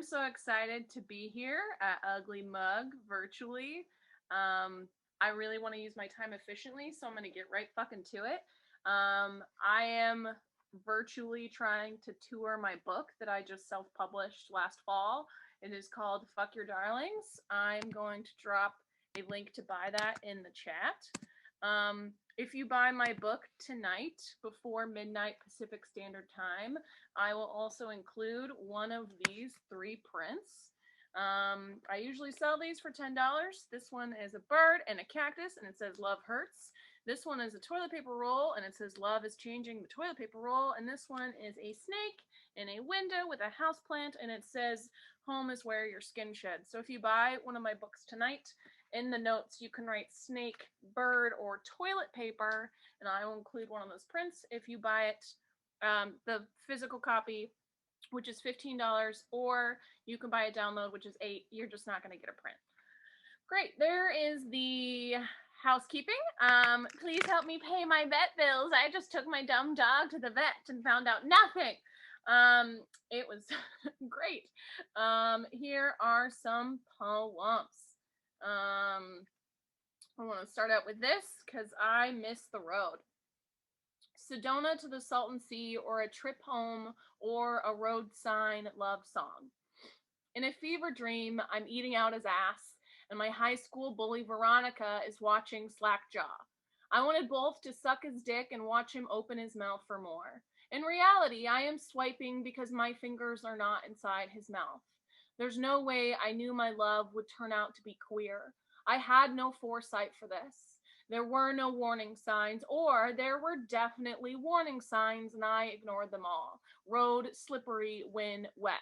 I'm so excited to be here at Ugly Mug virtually. I really want to use my time efficiently, so I'm going to get right fucking to it. I am virtually trying to tour my book that I just self published last fall. It is called Fuck Your Darlings. I'm going to drop a link to buy that in the chat. If you buy my book tonight before midnight Pacific Standard Time, I will also include one of these 3 prints. I usually sell these for $10. This one is a bird and a cactus, and it says Love Hurts. This one is a toilet paper roll, and it says Love is changing the toilet paper roll. And this one is a snake in a window with a house plant, and it says Home is where your skin sheds. So if you buy one of my books tonight, in the notes you can write snake, bird, or toilet paper, and I will include one of those prints if you buy it. The physical copy, which is $15, or you can buy a download, which is $8. You're just not going to get a print. Great. There is the housekeeping. Please help me pay my vet bills. I just took my dumb dog to the vet and found out nothing. It was great. Here are some poems. I want to start out with this because I miss the road. Sedona to the Salton Sea, or a trip home, or a road sign love song. In a fever dream, I'm eating out his ass, and my high school bully Veronica is watching Slackjaw. I wanted both to suck his dick and watch him open his mouth for more. In reality, I am swiping because my fingers are not inside his mouth. There's no way I knew my love would turn out to be queer. I had no foresight for this. There were no warning signs, or there were definitely warning signs, and I ignored them all. Road slippery, wind wet.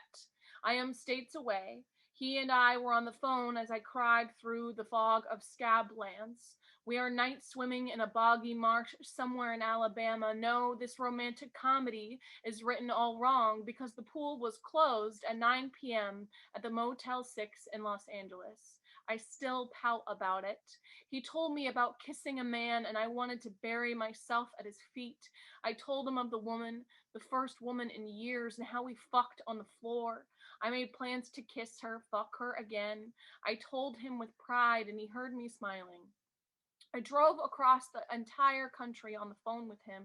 I am states away. He and I were on the phone as I cried through the fog of Scablands. We are night swimming in a boggy marsh somewhere in Alabama. No, this romantic comedy is written all wrong because the pool was closed at 9 p.m. at the Motel 6 in Los Angeles. I still pout about it. He told me about kissing a man, and I wanted to bury myself at his feet. I told him of the woman, the first woman in years, and how we fucked on the floor. I made plans to kiss her, fuck her again. I told him with pride, and he heard me smiling. I drove across the entire country on the phone with him.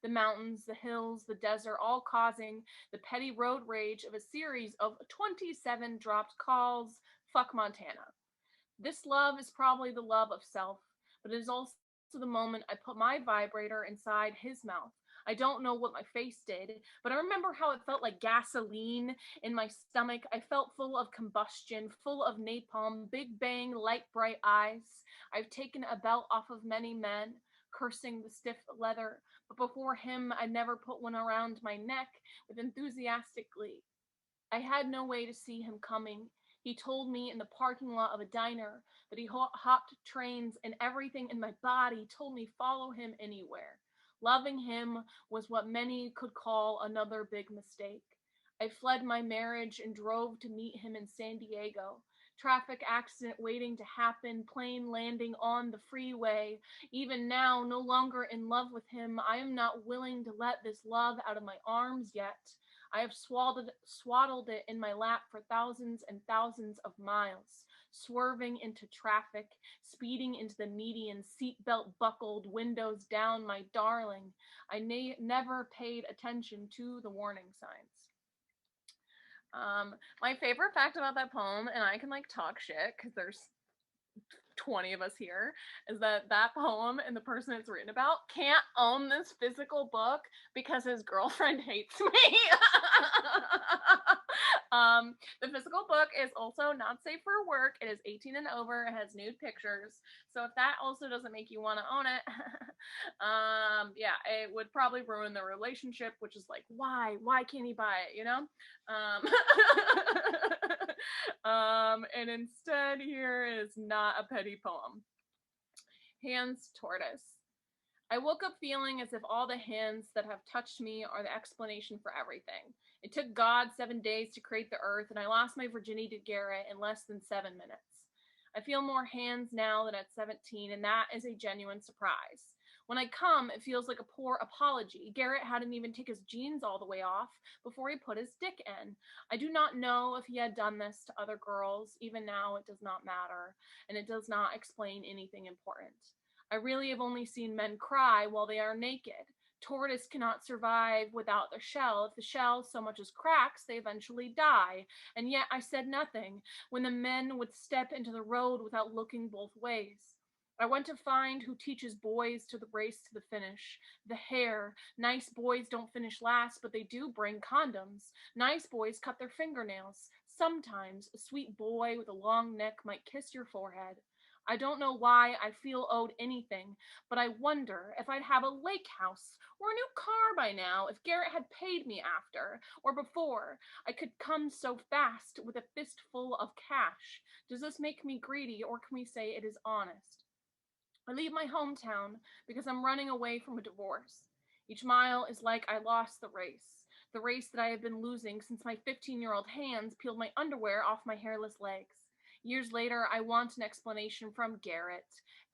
The mountains, the hills, the desert, all causing the petty road rage of a series of 27 dropped calls. Fuck Montana. This love is probably the love of self, but it is also the moment I put my vibrator inside his mouth. I don't know what my face did, but I remember how it felt like gasoline in my stomach. I felt full of combustion, full of napalm, big bang, light bright eyes. I've taken a belt off of many men, cursing the stiff leather, but before him I never put one around my neck with enthusiastic glee. I had no way to see him coming. He told me in the parking lot of a diner that he hopped trains, and everything in my body told me follow him anywhere. Loving him was what many could call another big mistake. I fled my marriage and drove to meet him in San Diego. Traffic accident waiting to happen, plane landing on the freeway. Even now, no longer in love with him, I am not willing to let this love out of my arms yet. I have swaddled it in my lap for thousands and thousands of miles, swerving into traffic, speeding into the median, seatbelt buckled, windows down, my darling. I never paid attention to the warning signs. My favorite fact about that poem, and I can like talk shit because there's 20 of us here, is that poem and the person it's written about can't own this physical book because his girlfriend hates me. The physical book is also not safe for work. It is 18 and over. It has nude pictures. So if that also doesn't make you want to own it, yeah, it would probably ruin the relationship, which is like, why can't he buy it, you know? And instead here is not a petty poem. Hands Tortoise. I woke up feeling as if all the hands that have touched me are the explanation for everything. It took God 7 days to create the earth, and I lost my virginity to Garrett in less than 7 minutes. I feel more hands now than at 17, and that is a genuine surprise. When I come, it feels like a poor apology. Garrett hadn't even taken his jeans all the way off before he put his dick in. I do not know if he had done this to other girls. Even now, it does not matter, and it does not explain anything important. I really have only seen men cry while they are naked. Tortoise cannot survive without their shell. If the shell so much as cracks, they eventually die. And yet I said nothing when the men would step into the road without looking both ways. I went to find who teaches boys to the race to the finish. The hair. Nice boys don't finish last, but they do bring condoms. Nice boys cut their fingernails. Sometimes a sweet boy with a long neck might kiss your forehead. I don't know why I feel owed anything, but I wonder if I'd have a lake house or a new car by now if Garrett had paid me after or before I could come so fast with a fistful of cash. Does this make me greedy, or can we say it is honest? I leave my hometown because I'm running away from a divorce. Each mile is like I lost the race that I have been losing since my 15-year-old hands peeled my underwear off my hairless legs. Years later, I want an explanation from Garrett,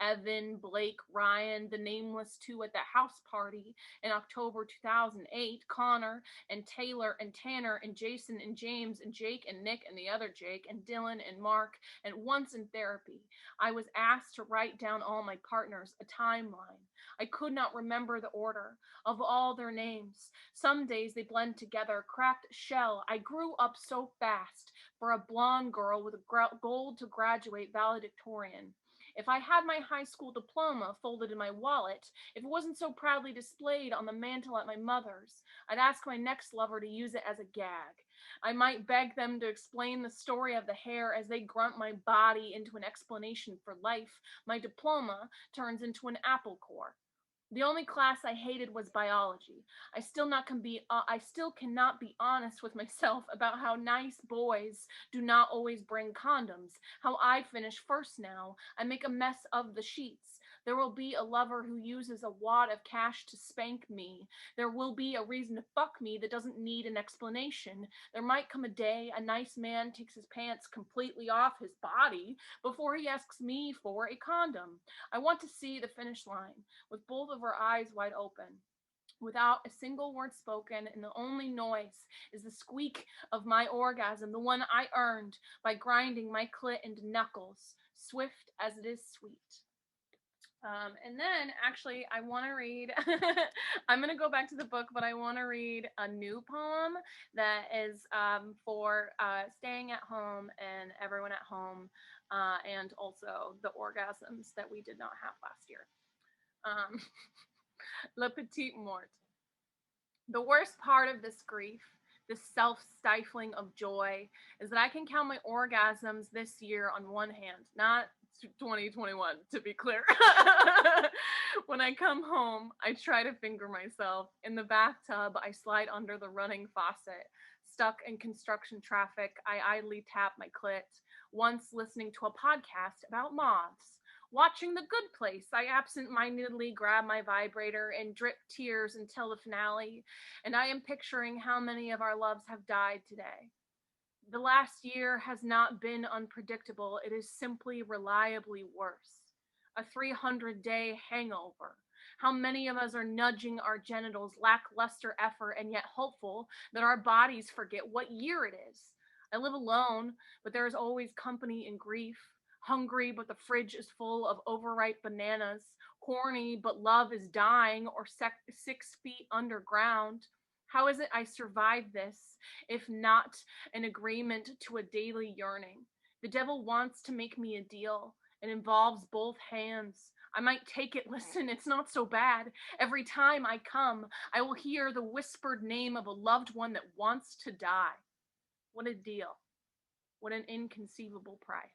Evan, Blake, Ryan, the nameless two at that house party in October 2008, Connor and Taylor and Tanner and Jason and James and Jake and Nick and the other Jake and Dylan and Mark, and once in therapy. I was asked to write down all my partners, a timeline. I could not remember the order of all their names. Some days they blend together, cracked shell. I grew up so fast for a blonde girl with a gold to graduate valedictorian. If I had my high school diploma folded in my wallet, if it wasn't so proudly displayed on the mantle at my mother's, I'd ask my next lover to use it as a gag. I might beg them to explain the story of the hair as they grunt my body into an explanation for life. My diploma turns into an apple core. The only class I hated was biology. I still cannot be honest with myself about how nice boys do not always bring condoms. How I finish first now. I make a mess of the sheets. There will be a lover who uses a wad of cash to spank me. There will be a reason to fuck me that doesn't need an explanation. There might come a day a nice man takes his pants completely off his body before he asks me for a condom. I want to see the finish line with both of her eyes wide open, without a single word spoken, and the only noise is the squeak of my orgasm, the one I earned by grinding my clit into knuckles, swift as it is sweet. And then, actually, I want to read, I'm going to go back to the book, but I want to read a new poem that is for staying at home and everyone at home, and also the orgasms that we did not have last year. Le Petit Mort. The worst part of this grief, this self-stifling of joy, is that I can count my orgasms this year on one hand, not 2021, to be clear. When I come home, I try to finger myself. In the bathtub, I slide under the running faucet. Stuck in construction traffic, I idly tap my clit. Once listening to a podcast about moths. Watching The Good Place, I absent-mindedly grab my vibrator and drip tears until the finale, and I am picturing how many of our loves have died today. The last year has not been unpredictable, it is simply reliably worse. A 300-day hangover. How many of us are nudging our genitals, lackluster effort, and yet hopeful that our bodies forget what year it is? I live alone, but there is always company in grief. Hungry, but the fridge is full of overripe bananas. Horny, but love is dying or 6 feet underground. How is it I survive this, if not an agreement to a daily yearning? The devil wants to make me a deal. It involves both hands. I might take it. Listen, it's not so bad. Every time I come, I will hear the whispered name of a loved one that wants to die. What a deal. What an inconceivable price.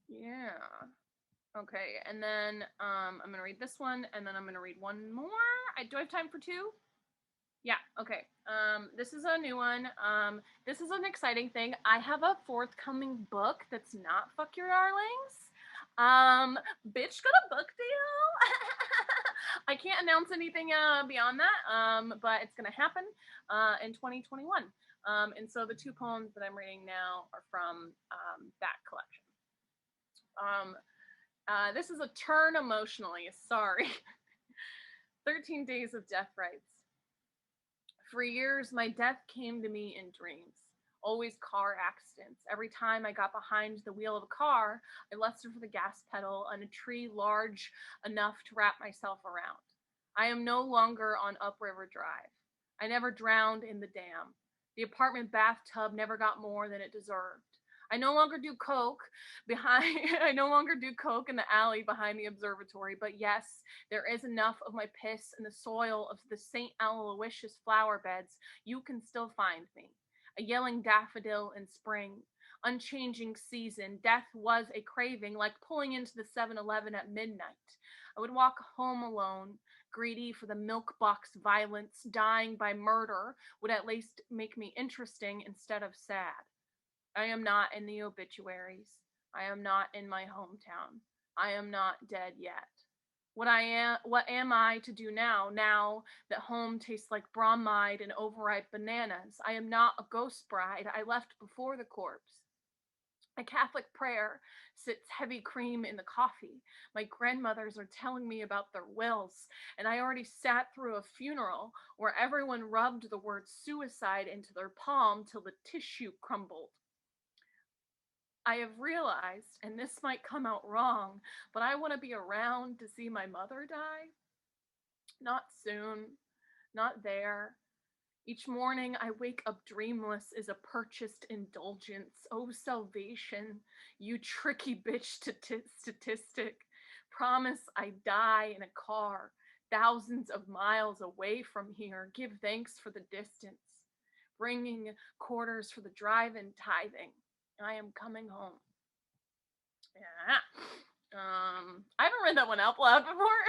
Yeah. Okay, and then I'm gonna read this one, and then I'm gonna read one more. Do I have time for two? Yeah, okay. This is a new one. This is an exciting thing. I have a forthcoming book that's not Fuck Your Darlings. Bitch got a book deal. I can't announce anything beyond that, but it's gonna happen in 2021. And so the two poems that I'm reading now are from that collection. This is a turn emotionally. Sorry. 13 days of death rites. For years, my death came to me in dreams. Always car accidents. Every time I got behind the wheel of a car, I lusted for the gas pedal and a tree large enough to wrap myself around. I am no longer on Upriver Drive. I never drowned in the dam. The apartment bathtub never got more than it deserved. I no longer do coke I no longer do coke in the alley behind the observatory, but yes, there is enough of my piss in the soil of the St. Aloysius flower beds. You can still find me. A yelling daffodil in spring. Unchanging season. Death was a craving, like pulling into the 7-Eleven at midnight. I would walk home alone, greedy for the milk box violence. Dying by murder would at least make me interesting instead of sad. I am not in the obituaries. I am not in my hometown. I am not dead yet. What am I to do now that home tastes like bromide and overripe bananas? I am not a ghost bride. I left before the corpse. A Catholic prayer sits heavy cream in the coffee. My grandmothers are telling me about their wills, and I already sat through a funeral where everyone rubbed the word suicide into their palm till the tissue crumbled. I have realized, and this might come out wrong, but I want to be around to see my mother die. Not soon, not there. Each morning I wake up dreamless as a purchased indulgence. Oh, salvation, you tricky bitch statistic. Promise I die in a car, thousands of miles away from here. Give thanks for the distance. Bringing quarters for the drive-in tithing. I am coming home. Yeah. I haven't read that one out loud before.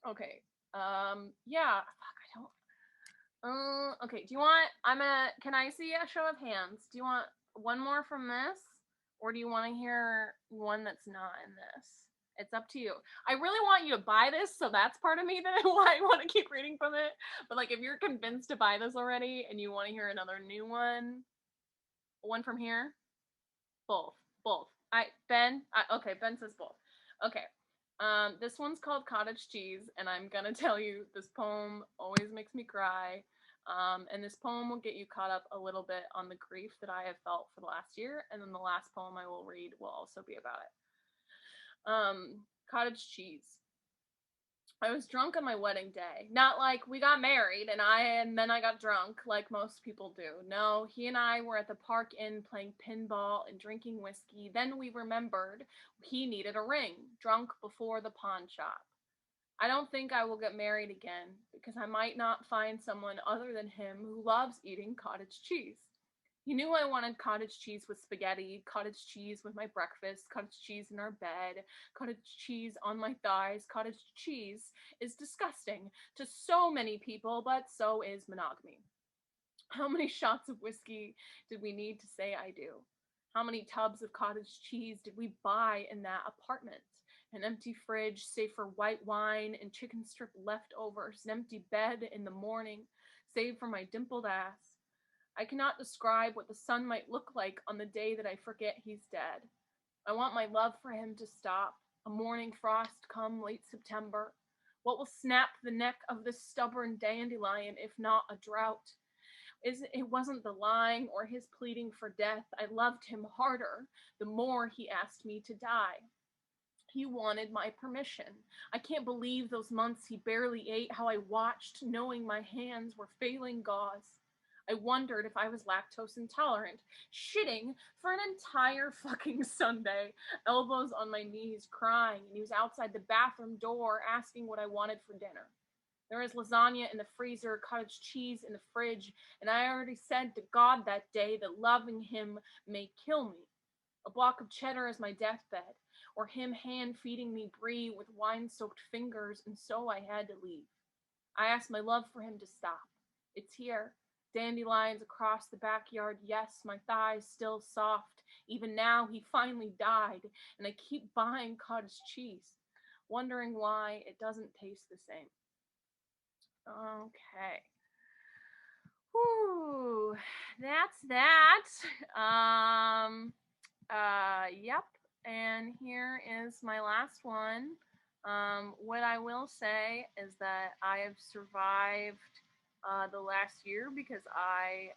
Okay. Yeah. Fuck, I don't. Okay. Do you want? Can I see a show of hands? Do you want one more from this, or do you want to hear one that's not in this? It's up to you. I really want you to buy this, so that's part of me that why I want to keep reading from it. But like, if you're convinced to buy this already and you want to hear another new one from here, both. Ben. Okay, Ben says both. Okay. This one's called Cottage Cheese, and I'm gonna tell you this poem always makes me cry. And this poem will get you caught up a little bit on the grief that I have felt for the last year, and then the last poem I will read will also be about it. Cottage Cheese. I was drunk on my wedding day. Not like we got married and then I got drunk like most people do. No, he and I were at the Park Inn playing pinball and drinking whiskey. Then we remembered he needed a ring, drunk before the pawn shop. I don't think I will get married again because I might not find someone other than him who loves eating cottage cheese. He knew I wanted cottage cheese with spaghetti, cottage cheese with my breakfast, cottage cheese in our bed, cottage cheese on my thighs. Cottage cheese is disgusting to so many people, but so is monogamy. How many shots of whiskey did we need to say I do? How many tubs of cottage cheese did we buy in that apartment? An empty fridge, save for white wine and chicken strip leftovers, an empty bed in the morning, save for my dimpled ass. I cannot describe what the sun might look like on the day that I forget he's dead. I want my love for him to stop. A morning frost come late September. What will snap the neck of this stubborn dandelion if not a drought? It wasn't the lying or his pleading for death. I loved him harder the more he asked me to die. He wanted my permission. I can't believe those months he barely ate, how I watched, knowing my hands were failing gauze. I wondered if I was lactose intolerant, shitting for an entire fucking Sunday, elbows on my knees, crying, and he was outside the bathroom door asking what I wanted for dinner. There is lasagna in the freezer, cottage cheese in the fridge, and I already said to God that day that loving him may kill me. A block of cheddar is my deathbed, or him hand feeding me brie with wine-soaked fingers, and so I had to leave. I asked my love for him to stop. It's here. Dandelions across the backyard, yes, my thighs still soft. Even now, he finally died, and I keep buying cottage cheese, wondering why it doesn't taste the same. Okay. Whew, that's that. Yep. And here is my last one. What I will say is that I have survived the last year because I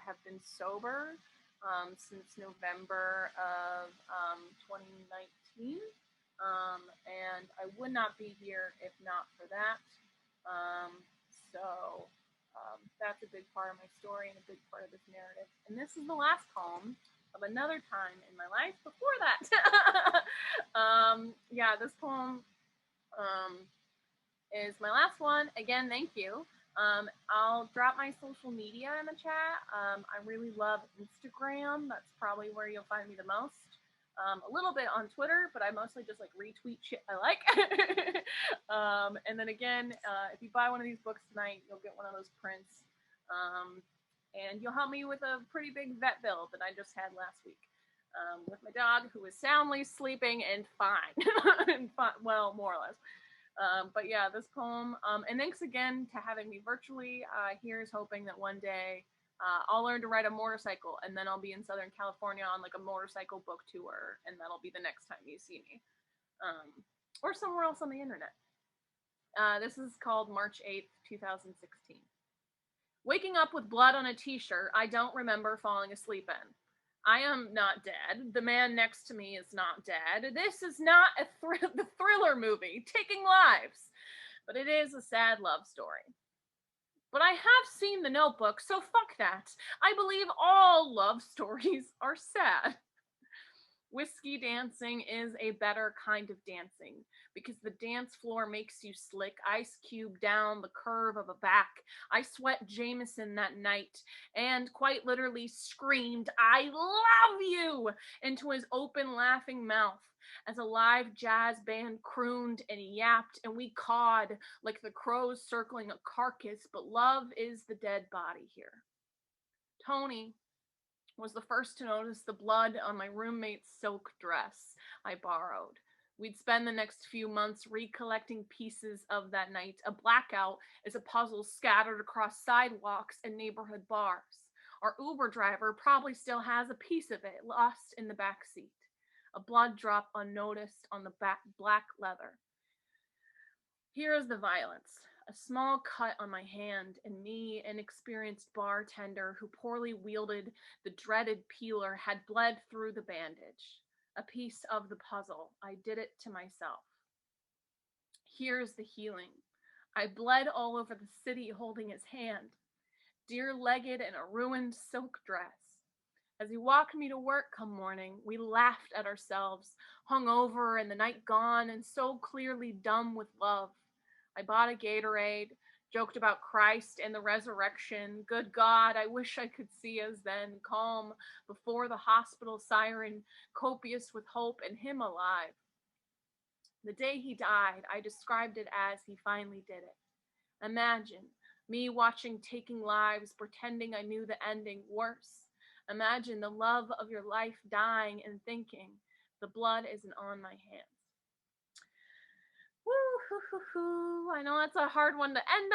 have been sober since November of 2019. And I would not be here if not for that. Um, so that's a big part of my story and a big part of this narrative. And this is the last poem of another time in my life before that. Yeah, this poem um, is my last one. Again, thank you. I'll drop my social media in the chat. I really love Instagram. That's probably where you'll find me the most. A little bit on Twitter, but I mostly just like retweet shit I like. And then again, if you buy one of these books tonight, you'll get one of those prints. And you'll help me with a pretty big vet bill that I just had last week. With my dog, who is soundly sleeping and fine. And well, more or less. But yeah, this poem. And thanks again to having me virtually. Here's hoping that one day I'll learn to ride a motorcycle, and then I'll be in Southern California on like a motorcycle book tour, and that'll be the next time you see me. Or somewhere else on the internet. This is called March 8th, 2016. Waking up with blood on a t-shirt I don't remember falling asleep in. I am not dead. The man next to me is not dead. This is not the thriller movie, Taking Lives. But it is a sad love story. But I have seen The Notebook, so fuck that. I believe all love stories are sad. Whiskey dancing is a better kind of dancing because the dance floor makes you slick ice cube down the curve of a back. I sweat Jameson that night and quite literally screamed, "I love you!" into his open laughing mouth as a live jazz band crooned and yapped and we cawed like the crows circling a carcass, but love is the dead body here. Tony was the first to notice the blood on my roommate's silk dress I borrowed. We'd spend the next few months recollecting pieces of that night. A blackout is a puzzle scattered across sidewalks and neighborhood bars. Our Uber driver probably still has a piece of it lost in the back seat. A blood drop unnoticed on the black leather. Here is the violence. A small cut on my hand, and me, an experienced bartender who poorly wielded the dreaded peeler, had bled through the bandage. A piece of the puzzle. I did it to myself. Here's the healing. I bled all over the city holding his hand, deer-legged in a ruined silk dress. As he walked me to work come morning, we laughed at ourselves, hungover and the night gone and so clearly dumb with love. I bought a Gatorade, joked about Christ and the resurrection. Good God, I wish I could see us then, calm before the hospital siren, copious with hope and him alive. The day he died, I described it as he finally did it. Imagine me watching Taking Lives, pretending I knew the ending. Worse, imagine the love of your life dying and thinking, the blood isn't on my hands. Woo, hoo, hoo, hoo. I know that's a hard one to end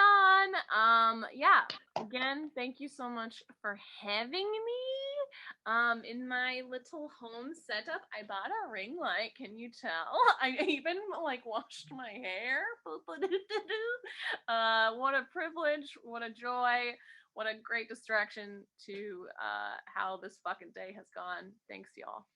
on. Yeah, again, thank you so much for having me. In my little home setup, I bought a ring light. Can you tell? I even like washed my hair. What a privilege, what a joy, what a great distraction to how this fucking day has gone. Thanks, y'all.